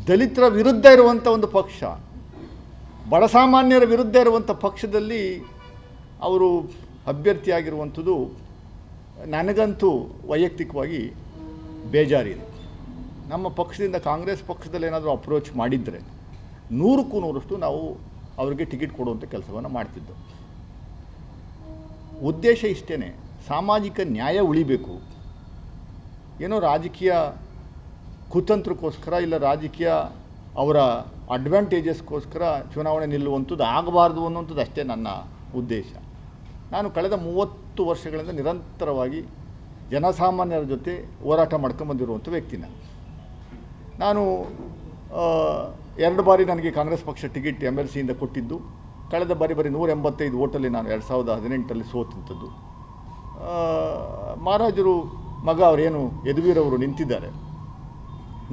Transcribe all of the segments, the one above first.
ದಲಿತರ ವಿರುದ್ಧ ಇರುವಂಥ ಒಂದು ಪಕ್ಷ, ಬಡಸಾಮಾನ್ಯರ ವಿರುದ್ಧ ಇರುವಂಥ ಪಕ್ಷದಲ್ಲಿ ಅವರು ಅಭ್ಯರ್ಥಿಯಾಗಿರುವಂಥದ್ದು ನನಗಂತೂ ವೈಯಕ್ತಿಕವಾಗಿ ಬೇಜಾರಿದೆ. ನಮ್ಮ ಪಕ್ಷದಿಂದ ಕಾಂಗ್ರೆಸ್ ಪಕ್ಷದಲ್ಲಿ ಏನಾದರೂ ಅಪ್ರೋಚ್ ಮಾಡಿದರೆ 100ಕ್ಕೂ 100ರಷ್ಟು ನಾವು ಅವರಿಗೆ ಟಿಕೆಟ್ ಕೊಡುವಂಥ ಕೆಲಸವನ್ನು ಮಾಡ್ತಿದ್ದೆವು. ಉದ್ದೇಶ ಇಷ್ಟೇ, ಸಾಮಾಜಿಕ ನ್ಯಾಯ ಉಳಿಬೇಕು. ಏನೋ ರಾಜಕೀಯ ಕುತಂತ್ರಕ್ಕೋಸ್ಕರ ಇಲ್ಲ ರಾಜಕೀಯ ಅವರ ಅಡ್ವಾಂಟೇಜಸ್ಗೋಸ್ಕರ ಚುನಾವಣೆ ನಿಲ್ಲುವಂಥದ್ದು ಆಗಬಾರ್ದು ಅನ್ನುವಂಥದ್ದು ಅಷ್ಟೇ ನನ್ನ ಉದ್ದೇಶ. ನಾನು ಕಳೆದ 30 ವರ್ಷಗಳಿಂದ ನಿರಂತರವಾಗಿ ಜನಸಾಮಾನ್ಯರ ಜೊತೆ ಹೋರಾಟ ಮಾಡ್ಕೊಂಬಂದಿರುವಂಥ ವ್ಯಕ್ತಿ. ನಾನು 2 ಬಾರಿ ನನಗೆ ಕಾಂಗ್ರೆಸ್ ಪಕ್ಷ ಟಿಕೆಟ್ MLCಯಿಂದ ಕೊಟ್ಟಿದ್ದು. ಕಳೆದ ಬಾರಿ 185 ಓಟಲ್ಲಿ ನಾನು 2018ರಲ್ಲಿ ಸೋತಂಥದ್ದು. ಮಹಾರಾಜರು ಮಗ ಅವರೇನು ಯದುವೀರವರು ನಿಂತಿದ್ದಾರೆ,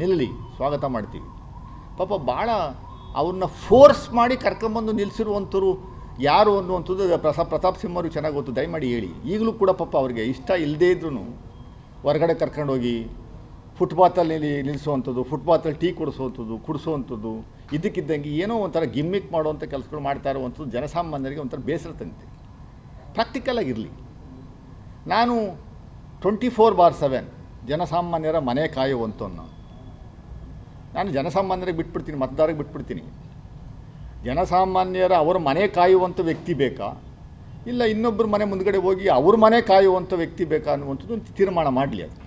ನಿಲ್ಲಿ, ಸ್ವಾಗತ ಮಾಡ್ತೀವಿ. ಪಾಪ ಭಾಳ ಅವ್ರನ್ನ ಫೋರ್ಸ್ ಮಾಡಿ ಕರ್ಕೊಂಬಂದು ನಿಲ್ಲಿಸಿರುವಂಥವ್ರು ಯಾರು ಅನ್ನುವಂಥದ್ದು ಪ್ರತಾಪ್ ಸಿಂಹ ಅವರು ಚೆನ್ನಾಗಿ ಗೊತ್ತು. ದಯಮಾಡಿ ಹೇಳಿ. ಈಗಲೂ ಕೂಡ ಪಾಪ ಅವ್ರಿಗೆ ಇಷ್ಟ ಇಲ್ಲದೇ ಇದ್ರೂ ಹೊರಗಡೆ ಕರ್ಕೊಂಡೋಗಿ ಫುಟ್ಪಾತಲ್ಲಿ ನಿಲ್ಲಿಸುವಂಥದ್ದು, ಫುಟ್ಪಾತಲ್ಲಿ ಟೀ ಕುಡಿಸೋವಂಥದ್ದು, ಇದಕ್ಕಿದ್ದಂಗೆ ಏನೋ ಒಂಥರ ಗಿಮ್ಮಿಕ್ ಮಾಡುವಂಥ ಕೆಲಸಗಳು ಮಾಡ್ತಾ ಇರುವಂಥದ್ದು ಜನಸಾಮಾನ್ಯರಿಗೆ ಒಂಥರ ಬೇಸರ ತಂದಿದೆ. ಪ್ರಾಕ್ಟಿಕಲಾಗಿರಲಿ. ನಾನು 24/7 ಜನಸಾಮಾನ್ಯರ ಮನೆ ಕಾಯುವಂಥವನ್ನ. ನಾನು ಜನಸಾಮಾನ್ಯರಿಗೆ ಬಿಟ್ಬಿಡ್ತೀನಿ, ಮತದಾರರಿಗೆ ಬಿಟ್ಬಿಡ್ತೀನಿ. ಜನಸಾಮಾನ್ಯರ ಅವರ ಮನೆ ಕಾಯುವಂಥ ವ್ಯಕ್ತಿ ಬೇಕಾ, ಇಲ್ಲ ಇನ್ನೊಬ್ಬರ ಮನೆ ಮುಂದ್ಗಡೆ ಹೋಗಿ ಅವ್ರ ಮನೆ ಕಾಯುವಂಥ ವ್ಯಕ್ತಿ ಬೇಕಾ ಅನ್ನುವಂಥದ್ದು ಒಂದು ತೀರ್ಮಾನ ಮಾಡಲಿ. ಅದು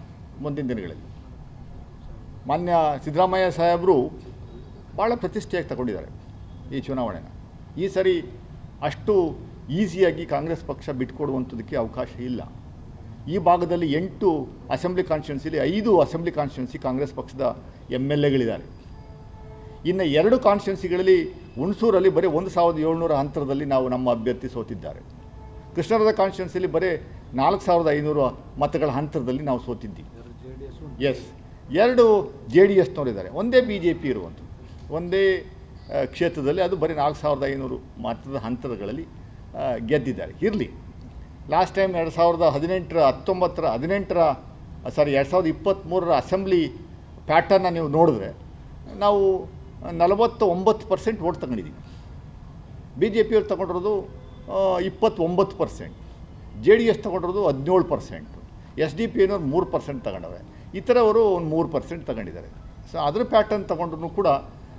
ಮುಂದಿನ ದಿನಗಳಲ್ಲಿ. ಮಾನ್ಯ ಸಿದ್ದರಾಮಯ್ಯ ಸಾಹೇಬರು ಭಾಳ ಪ್ರತಿಷ್ಠೆಯಾಗಿ ತಗೊಂಡಿದ್ದಾರೆ ಈ ಚುನಾವಣೆನ. ಈ ಸರಿ ಅಷ್ಟು ಈಸಿಯಾಗಿ ಕಾಂಗ್ರೆಸ್ ಪಕ್ಷ ಬಿಟ್ಕೊಡುವಂಥದ್ದಕ್ಕೆ ಅವಕಾಶ ಇಲ್ಲ. ಈ ಭಾಗದಲ್ಲಿ 8 ಅಸೆಂಬ್ಲಿ ಕಾನ್ಸ್ಟಿಟ್ಯೂನ್ಸಿಲಿ 5 ಅಸೆಂಬ್ಲಿ ಕಾನ್ಸ್ಟಿಟ್ಯೂನ್ಸಿ ಕಾಂಗ್ರೆಸ್ ಪಕ್ಷದ MLAಗಳಿದ್ದಾರೆ. ಇನ್ನು 2 ಕಾನ್ಸ್ಟಿಟ್ಯೂನ್ಸಿಗಳಲ್ಲಿ ಹುಣಸೂರಲ್ಲಿ ಬರೀ 1700 ಅಂತರದಲ್ಲಿ ನಾವು ನಮ್ಮ ಅಭ್ಯರ್ಥಿ ಸೋತಿದ್ದಾರೆ. ಕೃಷ್ಣರಾಜ ಕಾನ್ಸ್ಟಿಟ್ಯೂನ್ಸಿಲಿ ಬರೀ 4500 ಮತಗಳ ಅಂತರದಲ್ಲಿ ನಾವು ಸೋತಿದ್ದೀವಿ. ಎಸ್, 2 JDSನವರಿದ್ದಾರೆ, ಒಂದೇ BJP ಇರುವಂಥದ್ದು, ಒಂದೇ ಕ್ಷೇತ್ರದಲ್ಲಿ ಅದು ಬರೀ 4500 ಮತದ ಅಂತರಗಳಲ್ಲಿ ಗೆದ್ದಿದ್ದಾರೆ. ಇರಲಿ. ಲಾಸ್ಟ್ ಟೈಮ್ 2023ರ ಅಸೆಂಬ್ಲಿ ಪ್ಯಾಟರ್ನ ನೀವು ನೋಡಿದ್ರೆ ನಾವು 49% ಓಟ್ ತಗೊಂಡಿದ್ದೀವಿ. BJPಯವ್ರು ತಗೊಂಡಿರೋದು 29%, JDS ತಗೊಂಡಿರೋದು 17%, SDP-ನವ್ರು 3% ತಗೊಂಡವೆ, ಇತರವರು ಒಂದು 3% ತಗೊಂಡಿದ್ದಾರೆ. ಸೊ ಅದರ ಪ್ಯಾಟರ್ನ್ ತಗೊಂಡ್ರೂ ಕೂಡ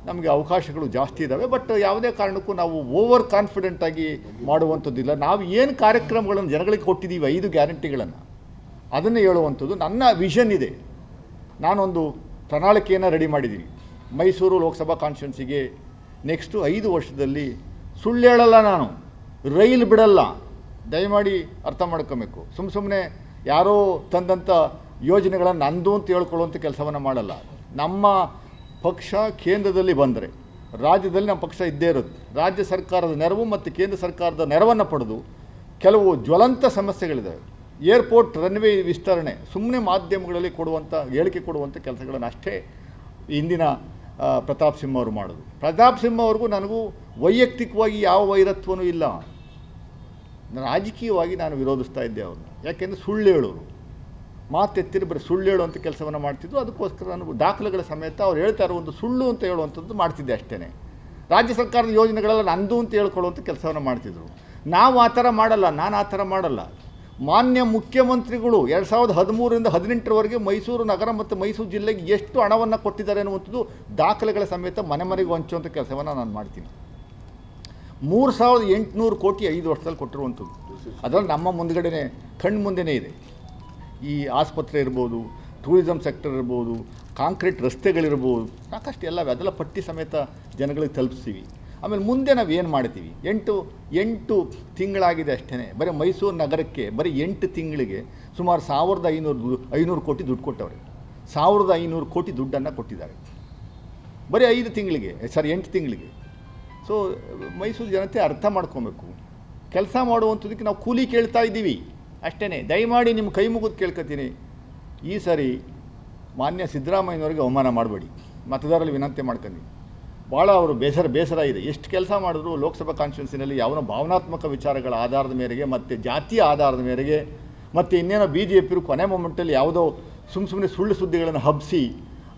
ನಮಗೆ ಅವಕಾಶಗಳು ಜಾಸ್ತಿ ಇದ್ದಾವೆ. ಬಟ್ ಯಾವುದೇ ಕಾರಣಕ್ಕೂ ನಾವು ಓವರ್ ಕಾನ್ಫಿಡೆಂಟಾಗಿ ಮಾಡುವಂಥದ್ದಿಲ್ಲ. ನಾವು ಏನು ಕಾರ್ಯಕ್ರಮಗಳನ್ನು ಜನಗಳಿಗೆ ಕೊಟ್ಟಿದ್ದೀವಿ, 5 ಗ್ಯಾರಂಟಿಗಳನ್ನು, ಅದನ್ನು ಹೇಳುವಂಥದ್ದು ನನ್ನ ವಿಷನ್ ಇದೆ. ನಾನೊಂದು ಪ್ರಣಾಳಿಕೆಯನ್ನು ರೆಡಿ ಮಾಡಿದ್ದೀನಿ. ಮೈಸೂರು ಲೋಕಸಭಾ ಕಾನ್ಸ್ಟಿಟ್ಯೂನ್ಸಿಗೆ ನೆಕ್ಸ್ಟು 5 ವರ್ಷದಲ್ಲಿ ಸುಳ್ಳು ಹೇಳಲ್ಲ, ನಾನು ರೈಲು ಬಿಡಲ್ಲ. ದಯಮಾಡಿ ಅರ್ಥ ಮಾಡ್ಕೊಬೇಕು. ಸುಮ್ಮನೆ ಯಾರೋ ತಂದಂಥ ಯೋಜನೆಗಳನ್ನು ನಂದು ಅಂತ ಹೇಳ್ಕೊಳ್ಳುವಂಥ ಕೆಲಸವನ್ನು ಮಾಡಲ್ಲ. ನಮ್ಮ ಪಕ್ಷ ಕೇಂದ್ರದಲ್ಲಿ ಬಂದರೆ ರಾಜ್ಯದಲ್ಲಿ ನಮ್ಮ ಪಕ್ಷ ಇದ್ದೇ ಇರೋದು. ರಾಜ್ಯ ಸರ್ಕಾರದ ನೆರವು ಮತ್ತು ಕೇಂದ್ರ ಸರ್ಕಾರದ ನೆರವನ್ನು ಪಡೆದು ಕೆಲವು ಜ್ವಲಂತ ಸಮಸ್ಯೆಗಳಿದ್ದಾವೆ. ಏರ್ಪೋರ್ಟ್ ರನ್ವೇ ವಿಸ್ತರಣೆ ಸುಮ್ಮನೆ ಮಾಧ್ಯಮಗಳಲ್ಲಿ ಹೇಳಿಕೆ ಕೊಡುವಂಥ ಕೆಲಸಗಳನ್ನು ಅಷ್ಟೇ ಇಂದಿನ ಪ್ರತಾಪ್ ಸಿಂಹ ಅವರು ಮಾಡೋದು. ಪ್ರತಾಪ್ ಸಿಂಹ ಅವ್ರಿಗೂ ನನಗೂ ವೈಯಕ್ತಿಕವಾಗಿ ಯಾವ ವೈರತ್ವನೂ ಇಲ್ಲ. ರಾಜಕೀಯವಾಗಿ ನಾನು ವಿರೋಧಿಸ್ತಾ ಇದ್ದೆ ಅವ್ರನ್ನ. ಯಾಕೆಂದರೆ ಸುಳ್ಳು ಹೇಳೋರು, ಮಾತೆತ್ತಿರಿ ಬರೀ ಸುಳ್ಳು ಹೇಳುವಂಥ ಕೆಲಸವನ್ನು ಮಾಡ್ತಿದ್ದು. ಅದಕ್ಕೋಸ್ಕರ ನಾನು ದಾಖಲೆಗಳ ಸಮೇತ ಅವ್ರು ಹೇಳ್ತಾ ಇರೋ ಒಂದು ಸುಳ್ಳು ಅಂತ ಹೇಳುವಂಥದ್ದು ಮಾಡ್ತಿದ್ದೆ ಅಷ್ಟೇ. ರಾಜ್ಯ ಸರ್ಕಾರದ ಯೋಜನೆಗಳೆಲ್ಲ ನಂದು ಅಂತ ಹೇಳ್ಕೊಳ್ಳುವಂಥ ಕೆಲಸವನ್ನು ಮಾಡ್ತಿದ್ರು. ನಾವು ಆ ಥರ ಮಾಡಲ್ಲ, ನಾನು ಆ ಥರ ಮಾಡಲ್ಲ. ಮಾನ್ಯ ಮುಖ್ಯಮಂತ್ರಿಗಳು 2013ರಿಂದ 2018ರವರೆಗೆ ಮೈಸೂರು ನಗರ ಮತ್ತು ಮೈಸೂರು ಜಿಲ್ಲೆಗೆ ಎಷ್ಟು ಹಣವನ್ನು ಕೊಟ್ಟಿದ್ದಾರೆ ಅನ್ನುವಂಥದ್ದು ದಾಖಲೆಗಳ ಸಮೇತ ಮನೆಗೆ ಹಂಚುವಂಥ ಕೆಲಸವನ್ನು ನಾನು ಮಾಡ್ತೀನಿ. 3800 ಕೋಟಿ 5 ವರ್ಷದಲ್ಲಿ ಕೊಟ್ಟಿರುವಂಥದ್ದು. ಅದರಲ್ಲಿ ನಮ್ಮ ಮುಂದ್ಗಡೆನೇ ಕಣ್ಣು ಮುಂದೆನೇ ಇದೆ. ಈ ಆಸ್ಪತ್ರೆ ಇರ್ಬೋದು, ಟೂರಿಸಮ್ ಸೆಕ್ಟರ್ ಇರ್ಬೋದು, ಕಾಂಕ್ರೀಟ್ ರಸ್ತೆಗಳಿರ್ಬೋದು, ಸಾಕಷ್ಟು ಎಲ್ಲವೇ ಅದೆಲ್ಲ ಪಟ್ಟಿ ಸಮೇತ ಜನಗಳಿಗೆ ತಲುಪಿಸ್ತೀವಿ. ಆಮೇಲೆ ಮುಂದೆ ನಾವು ಏನು ಮಾಡ್ತೀವಿ, 8 ತಿಂಗಳಾಗಿದೆ ಅಷ್ಟೇ. ಬರೀ ಮೈಸೂರು ನಗರಕ್ಕೆ ಬರೀ 8 ತಿಂಗಳಿಗೆ ಸುಮಾರು 1500 ಕೋಟಿ ದುಡ್ಡು ಕೊಟ್ಟವ್ರೆ. 1500 ಕೋಟಿ ದುಡ್ಡನ್ನು ಕೊಟ್ಟಿದ್ದಾರೆ ಬರೀ 8 ತಿಂಗಳಿಗೆ. ಸೊ ಮೈಸೂರು ಜನತೆ ಅರ್ಥ ಮಾಡ್ಕೊಬೇಕು. ಕೆಲಸ ಮಾಡುವಂಥದ್ದಕ್ಕೆ ನಾವು ಕೂಲಿ ಕೇಳ್ತಾ ಇದ್ದೀವಿ ಅಷ್ಟೇ. ದಯಮಾಡಿ ನಿಮ್ಮ ಕೈ ಮುಗಿದು ಕೇಳ್ಕೊತೀನಿ, ಈ ಸರಿ ಮಾನ್ಯ ಸಿದ್ದರಾಮಯ್ಯನವ್ರಿಗೆ ಅವಮಾನ ಮಾಡಬೇಡಿ. ಮತದಾರರಲ್ಲಿ ವಿನಂತಿ ಮಾಡ್ಕೊಂಡ್ವಿ. ಭಾಳ ಅವರು ಬೇಸರ ಇದೆ. ಎಷ್ಟು ಕೆಲಸ ಮಾಡಿದ್ರು ಲೋಕಸಭಾ ಕಾನ್ಸ್ಟಿಟ್ಯೂನ್ಸಿನಲ್ಲಿ ಯಾವನೋ ಭಾವನಾತ್ಮಕ ವಿಚಾರಗಳ ಆಧಾರದ ಮೇರೆಗೆ ಮತ್ತು ಜಾತಿಯ ಆಧಾರದ ಮೇರೆಗೆ ಮತ್ತು ಇನ್ನೇನೋ BJPಯವರು ಕೊನೆ ಮೊಮೆಂಟಲ್ಲಿ ಯಾವುದೋ ಸುಮ್ಮನೆ ಸುಳ್ಳು ಸುದ್ದಿಗಳನ್ನು ಹಬ್ಬಿಸಿ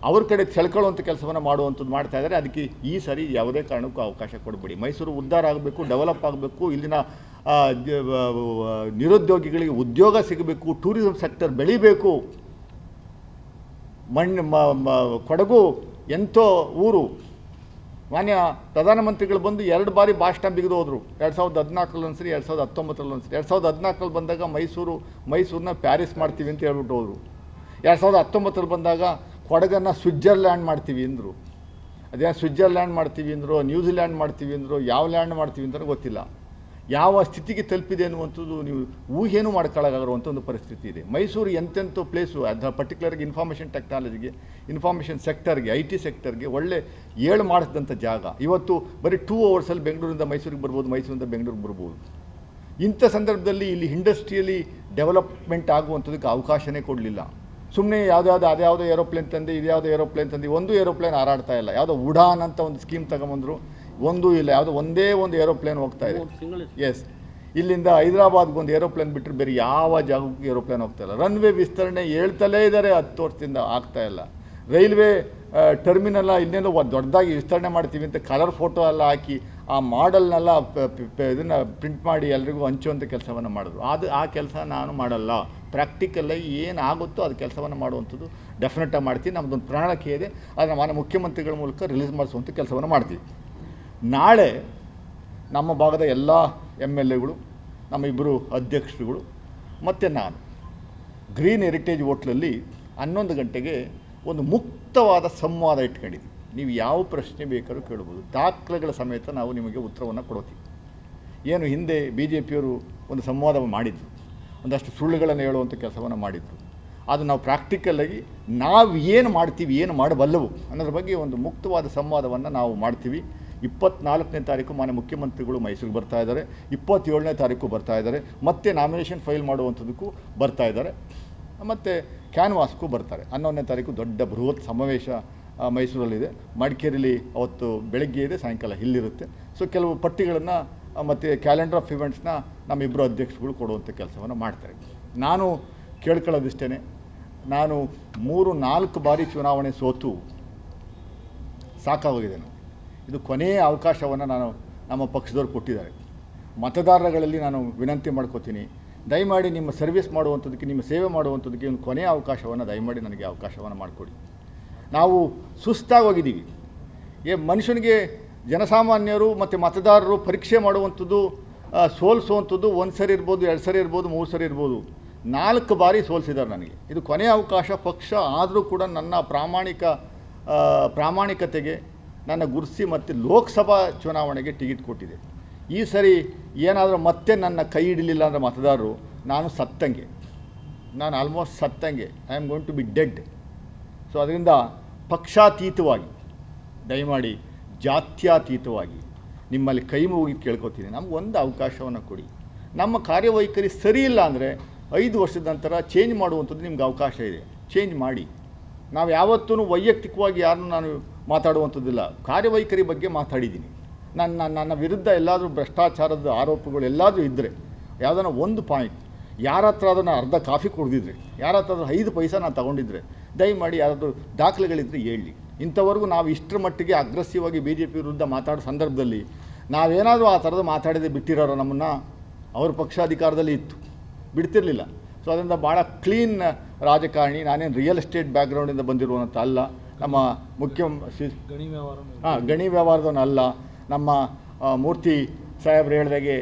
ಅವ್ರ ಕಡೆ ಸೆಳ್ಕೊಳ್ಳುವಂಥ ಕೆಲಸವನ್ನು ಮಾಡುವಂಥದ್ದು ಮಾಡ್ತಾ ಇದ್ದಾರೆ. ಅದಕ್ಕೆ ಈ ಸರಿ ಯಾವುದೇ ಕಾರಣಕ್ಕೂ ಅವಕಾಶ ಕೊಡಬೇಡಿ. ಮೈಸೂರು ಉದ್ಧಾರ ಆಗಬೇಕು, ಡೆವಲಪ್ ಆಗಬೇಕು, ಇಲ್ಲಿನ ನಿರುದ್ಯೋಗಿಗಳಿಗೆ ಉದ್ಯೋಗ ಸಿಗಬೇಕು, ಟೂರಿಸಂ ಸೆಕ್ಟರ್ ಬೆಳಿಬೇಕು. ಕೊಡಗು ಎಂಥೋ ಊರು. ಮಾನ್ಯ ಪ್ರಧಾನಮಂತ್ರಿಗಳು ಬಂದು 2 ಬಾರಿ ಭಾಷಣ ಬಿಗಿದು ಹೋದರು. 2014 ಒಂದ್ಸರಿ, 2019 ಒಂದ್ಸರಿ. 2014 ಬಂದಾಗ ಮೈಸೂರನ್ನ ಪ್ಯಾರಿಸ್ ಮಾಡ್ತೀವಿ ಅಂತ ಹೇಳ್ಬಿಟ್ಟು ಹೋದರು. 2019 ಬಂದಾಗ ಕೊಡಗನ್ನು ಸ್ವಿಟ್ಜರ್ಲ್ಯಾಂಡ್ ಮಾಡ್ತೀವಿ ಅಂದರು. ಅದೇ ಸ್ವಿಟ್ಜರ್ಲ್ಯಾಂಡ್ ಮಾಡ್ತೀವಿ ಅಂದರು, ನ್ಯೂಜಿಲ್ಯಾಂಡ್ ಮಾಡ್ತೀವಿ ಅಂದರು, ಯಾವ ಲ್ಯಾಂಡ್ ಮಾಡ್ತೀವಿ ಅಂತ ಗೊತ್ತಿಲ್ಲ. ಯಾವ ಸ್ಥಿತಿಗೆ ತಲುಪಿದೆ ಅನ್ನುವಂಥದ್ದು ನೀವು ಊಹೆನೂ ಮಾಡ್ಕೊಳ್ಳೋಕ್ಕಾಗಿರುವಂಥ ಒಂದು ಪರಿಸ್ಥಿತಿ ಇದೆ. ಮೈಸೂರು ಎಂತೆಂಥ ಪ್ಲೇಸು, ಅದು ಪರ್ಟಿಕ್ಯುಲರ್ಗೆ ಇನ್ಫಾರ್ಮೇಷನ್ ಟೆಕ್ನಾಲಜಿಗೆ, ಇನ್ಫಾರ್ಮೇಷನ್ ಸೆಕ್ಟರ್ಗೆ, IT ಸೆಕ್ಟರ್ಗೆ ಒಳ್ಳೆ ಏಳು ಮಾಡಿಸಿದಂಥ ಜಾಗ. ಇವತ್ತು ಬರೀ 2 ಅವರ್ಸಲ್ಲಿ ಬೆಂಗಳೂರಿಂದ ಮೈಸೂರಿಗೆ ಬರ್ಬೋದು, ಮೈಸೂರಿಂದ ಬೆಂಗಳೂರಿಗೆ ಬರ್ಬೋದು. ಇಂಥ ಸಂದರ್ಭದಲ್ಲಿ ಇಲ್ಲಿ ಇಂಡಸ್ಟ್ರಿಯಲಿ ಡೆವಲಪ್ಮೆಂಟ್ ಆಗುವಂಥದ್ದಕ್ಕೆ ಅವಕಾಶನೇ ಕೊಡಲಿಲ್ಲ. ಸುಮ್ಮನೆ ಅದ್ಯಾವುದೋ ಏರೋಪ್ಲೇನ್ ತಂದೆ, ಇದ್ಯಾವುದೋ ಏರೋಪ್ಲೇನ್ ತಂದು, ಒಂದು ಏರೋಪ್ಲೇನ್ ಹಾರಾಡ್ತಾ ಇಲ್ಲ. ಯಾವುದೋ ಉಡಾನ್ ಅಂತ ಒಂದು ಸ್ಕೀಮ್ ತಗೊಂಬಂದರು, ಒಂದೂ ಇಲ್ಲ. ಯಾವುದೋ ಒಂದೇ ಒಂದು ಏರೋಪ್ಲೇನ್ ಹೋಗ್ತಾ ಇದೆ. ಎಸ್, ಇಲ್ಲಿಂದ ಹೈದರಾಬಾದ್ಗೆ ಏರೋಪ್ಲೇನ್ ಬಿಟ್ಟರೆ ಬೇರೆ ಯಾವ ಜಾಗಕ್ಕೂ ಏರೋಪ್ಲೇನ್ ಹೋಗ್ತಾ ಇಲ್ಲ. ರನ್ವೇ ವಿಸ್ತರಣೆ ಹೇಳ್ತಲೇ ಇದ್ದಾರೆ, 10 ವರ್ಷದಿಂದ ಆಗ್ತಾ ಇಲ್ಲ. ರೈಲ್ವೆ ಟರ್ಮಿನಲ್ಲ ಇನ್ನೇನೋ ದೊಡ್ಡದಾಗಿ ವಿಸ್ತರಣೆ ಮಾಡ್ತೀವಿ ಅಂತ ಕಲರ್ ಫೋಟೋ ಎಲ್ಲ ಹಾಕಿ ಆ ಮಾಡಲ್ನೆಲ್ಲ ಇದನ್ನು ಪ್ರಿಂಟ್ ಮಾಡಿ ಎಲ್ರಿಗೂ ಹಂಚುವಂಥ ಕೆಲಸವನ್ನು ಮಾಡಿದ್ರು. ಆ ಕೆಲಸ ನಾನು ಮಾಡಲ್ಲ. ಪ್ರಾಕ್ಟಿಕಲಾಗಿ ಏನು ಆಗುತ್ತೋ ಅದು ಕೆಲಸವನ್ನು ಮಾಡುವಂಥದ್ದು ಡೆಫಿನೆಟಾಗಿ ಮಾಡ್ತೀನಿ. ನಮ್ಮದೊಂದು ಪ್ರಣಾಳಿಕೆ ಇದೆ, ಅದನ್ನು ಮಾನ್ಯ ಮುಖ್ಯಮಂತ್ರಿಗಳ ಮೂಲಕ ರಿಲೀಸ್ ಮಾಡಿಸುವಂಥ ಕೆಲಸವನ್ನು ಮಾಡ್ತೀವಿ. ನಾಳೆ ನಮ್ಮ ಭಾಗದ ಎಲ್ಲ MLAಗಳು, ನಮ್ಮ ಇಬ್ಬರು ಅಧ್ಯಕ್ಷರುಗಳು ಮತ್ತು ನಾನು ಗ್ರೀನ್ ಹೆರಿಟೇಜ್ ಹೋಟ್ಲಲ್ಲಿ 11 ಗಂಟೆಗೆ ಒಂದು ಮುಕ್ತವಾದ ಸಂವಾದ ಇಟ್ಕೊಂಡಿದ್ದೀವಿ. ನೀವು ಯಾವ ಪ್ರಶ್ನೆ ಬೇಕಾದ್ರೂ ಕೇಳ್ಬೋದು. ದಾಖಲೆಗಳ ಸಮೇತ ನಾವು ನಿಮಗೆ ಉತ್ತರವನ್ನು ಕೊಡ್ತೀವಿ. ಏನು ಹಿಂದೆ BJPಯವರು ಒಂದು ಸಂವಾದ ಮಾಡಿದರು, ಒಂದಷ್ಟು ಸುಳ್ಳುಗಳನ್ನು ಹೇಳುವಂಥ ಕೆಲಸವನ್ನು ಮಾಡಿದರು. ಅದು ನಾವು ಪ್ರಾಕ್ಟಿಕಲಾಗಿ ನಾವು ಏನು ಮಾಡ್ತೀವಿ, ಏನು ಮಾಡಬಲ್ಲವು ಅನ್ನೋದ್ರ ಬಗ್ಗೆ ಒಂದು ಮುಕ್ತವಾದ ಸಂವಾದವನ್ನು ನಾವು ಮಾಡ್ತೀವಿ. 24ನೇ ತಾರೀಕು ಮಾನ್ಯ ಮುಖ್ಯಮಂತ್ರಿಗಳು ಮೈಸೂರಿಗೆ ಬರ್ತಾ ಇದ್ದಾರೆ, 27ನೇ ತಾರೀಕು ಬರ್ತಾ ಇದ್ದಾರೆ, ಮತ್ತು ನಾಮಿನೇಷನ್ ಫೈಲ್ ಮಾಡುವಂಥದ್ದಕ್ಕೂ ಬರ್ತಾ ಇದ್ದಾರೆ, ಮತ್ತು ಕ್ಯಾನ್ವಾಸ್ಗೂ ಬರ್ತಾರೆ. 11ನೇ ತಾರೀಕು ದೊಡ್ಡ ಬೃಹತ್ ಸಮಾವೇಶ ಮೈಸೂರಲ್ಲಿದೆ. ಮಡಿಕೇರಿಲಿ ಅವತ್ತು ಬೆಳಗ್ಗೆ ಇದೆ, ಸಾಯಂಕಾಲ ಇಲ್ಲಿರುತ್ತೆ. ಸೊ ಕೆಲವು ಪಟ್ಟಿಗಳನ್ನು ಮತ್ತು ಕ್ಯಾಲೆಂಡರ್ ಆಫ್ ಇವೆಂಟ್ಸ್ನ ನಮ್ಮಿಬ್ಬರು ಅಧ್ಯಕ್ಷರುಗಳು ಕೊಡುವಂಥ ಕೆಲಸವನ್ನು ಮಾಡ್ತಾರೆ. ನಾನು ಕೇಳ್ಕೊಳ್ಳೋದಿಷ್ಟೇ, ನಾನು 3-4 ಬಾರಿ ಚುನಾವಣೆ ಸೋತು ಸಾಕಾಗೋಗಿದೆ. ಇದು ಕೊನೆಯ ಅವಕಾಶವನ್ನು ನಮ್ಮ ಪಕ್ಷದವ್ರು ಕೊಟ್ಟಿದ್ದಾರೆ. ಮತದಾರಗಳಲ್ಲಿ ನಾನು ವಿನಂತಿ ಮಾಡ್ಕೋತೀನಿ, ದಯಮಾಡಿ ನಿಮ್ಮ ಸರ್ವಿಸ್ ಮಾಡುವಂಥದ್ದಕ್ಕೆ, ನಿಮ್ಮ ಸೇವೆ ಮಾಡುವಂಥದ್ದಕ್ಕೆ ಒಂದು ಕೊನೆಯ ಅವಕಾಶವನ್ನು ದಯಮಾಡಿ ನನಗೆ ಅವಕಾಶವನ್ನು ಮಾಡಿಕೊಡಿ. ನಾವು ಸುಸ್ತಾಗಿ ಹೋಗಿದ್ದೀವಿ. ಮನುಷ್ಯನಿಗೆ ಜನಸಾಮಾನ್ಯರು ಮತ್ತು ಮತದಾರರು ಪರೀಕ್ಷೆ ಮಾಡುವಂಥದ್ದು, ಸೋಲಿಸುವಂಥದ್ದು 1 ಸರಿ ಇರ್ಬೋದು, 2 ಸರಿ ಇರ್ಬೋದು, 3 ಸರಿ ಇರ್ಬೋದು. 4 ಬಾರಿ ಸೋಲಿಸಿದ್ದಾರೆ ನನಗೆ. ಇದು ಕೊನೆಯ ಅವಕಾಶ. ಪಕ್ಷ ಆದರೂ ಕೂಡ ನನ್ನ ಪ್ರಾಮಾಣಿಕತೆಗೆ ನನ್ನ ಗುರುಸಿ ಮತ್ತು ಲೋಕಸಭಾ ಚುನಾವಣೆಗೆ ಟಿಕೆಟ್ ಕೊಟ್ಟಿದೆ. ಈ ಸರಿ ಏನಾದರೂ ಮತ್ತೆ ನನ್ನ ಕೈ ಹಿಡಲಿಲ್ಲ ಅಂದರೆ ಮತದಾರರು, ನಾನು ಸತ್ತಂಗೆ, ನಾನು ಆಲ್ಮೋಸ್ಟ್ ಸತ್ತಂಗೆ. I am going to be dead. So ಅದರಿಂದ ಪಕ್ಷಾತೀತವಾಗಿ, ದಯಮಾಡಿ ಜಾತ್ಯತೀತವಾಗಿ ನಿಮ್ಮಲ್ಲಿ ಕೈ ಮುಗಿ ಕೇಳ್ಕೊತೀನಿ, ನಮಗೊಂದು ಅವಕಾಶವನ್ನು ಕೊಡಿ. ನಮ್ಮ ಕಾರ್ಯವೈಖರಿ ಸರಿ ಇಲ್ಲ ಅಂದರೆ 5 ವರ್ಷದ ನಂತರ ಚೇಂಜ್ ಮಾಡುವಂಥದ್ದು ನಿಮ್ಗೆ ಅವಕಾಶ ಇದೆ, ಚೇಂಜ್ ಮಾಡಿ. ನಾವು ಯಾವತ್ತೂ ವೈಯಕ್ತಿಕವಾಗಿ ಯಾರನ್ನೂ ನಾನು ಮಾತಾಡುವಂಥದ್ದಿಲ್ಲ. ಕಾರ್ಯವೈಖರಿ ಬಗ್ಗೆ ಮಾತಾಡಿದ್ದೀನಿ. ನನ್ನ ವಿರುದ್ಧ ಎಲ್ಲಾದರೂ ಭ್ರಷ್ಟಾಚಾರದ ಆರೋಪಗಳು ಎಲ್ಲಾದರೂ ಇದ್ದರೆ, ಯಾವುದನ್ನ ಒಂದು ಪಾಯಿಂಟ್, ಯಾರ ಹತ್ರ ಅದನ್ನು ಅರ್ಧ ಕಾಫಿ ಕುಡಿದಿದ್ರೆ, ಯಾರ ಹತ್ರ 5 ಪೈಸೆ ನಾನು ತೊಗೊಂಡಿದ್ರೆ, ದಯಮಾಡಿ ಯಾರಾದರೂ ದಾಖಲೆಗಳಿದ್ದರೆ ಹೇಳಿ. ಇಂಥವರೆಗೂ ನಾವು ಇಷ್ಟರ ಮಟ್ಟಿಗೆ ಅಗ್ರೆಸಿವ್ ಆಗಿ BJP ವಿರುದ್ಧ ಮಾತಾಡೋ ಸಂದರ್ಭದಲ್ಲಿ ನಾವೇನಾದರೂ ಆ ಥರದ ಮಾತಾಡಿದೆ ಬಿಟ್ಟಿರೋರು ನಮ್ಮನ್ನು, ಅವ್ರ ಪಕ್ಷಾಧಿಕಾರದಲ್ಲಿ ಇತ್ತು, ಬಿಡ್ತಿರಲಿಲ್ಲ. ಸೊ ಅದರಿಂದ ಭಾಳ ಕ್ಲೀನ್ ರಾಜಕಾರಣಿ. ನಾನೇನು ರಿಯಲ್ ಎಸ್ಟೇಟ್ ಬ್ಯಾಕ್ಗ್ರೌಂಡಿಂದ ಬಂದಿರುವಂಥ ಅಲ್ಲ. ನಮ್ಮ ಗಣಿ ವ್ಯವಹಾರದವನಲ್ಲ. ನಮ್ಮ ಮೂರ್ತಿ ಸಾಹೇಬ್ರು ಹೇಳಿದಾಗೆ